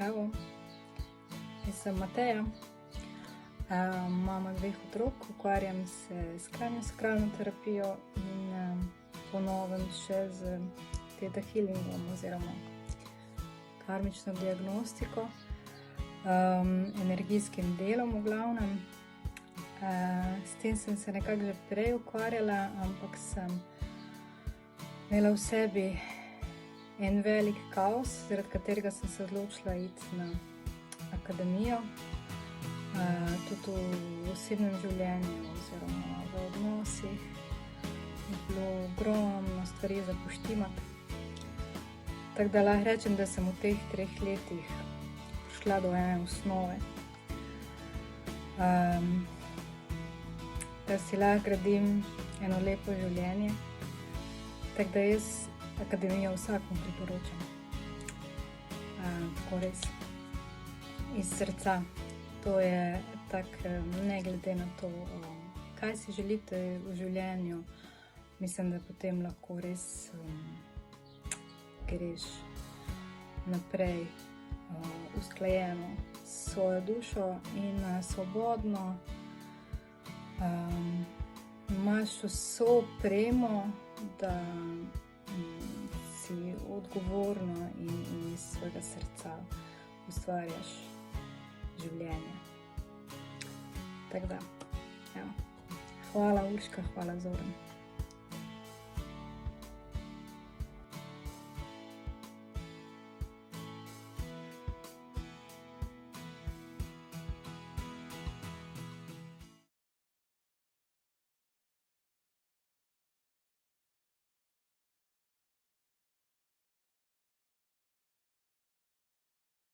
Evo, jaz sem Mateja, mama 2 otrok, ukvarjam se s kranjosakralno terapijo in po novem še z theta healingom oziroma karmično diagnostiko, energijskim delom v glavnem. S tem sem se nekako že prej ukvarjala, ampak sem imela v sebi en velik kaos, zaradi katerega sem se odločila iti na akademijo. Tudi v osebnem življenju oziroma v odnosih je bilo ogromno stvari za poštimati. Tako da lahko rečem, da sem v teh 3 letih prišla do ene osnove, da si lahko gradim eno lepo življenje. Tako da jaz akademijo vsakom priporočam. Tako res iz srca. To je tako, ne glede na to, kaj si želite v življenju, mislim, da potem lahko res greš naprej usklajeno s svojo dušo in svobodno. Imaš vso opremo, da si odgovorno in iz svojega srca ustvarjaš življenje. Tako da, hvala Urška, hvala Zoran.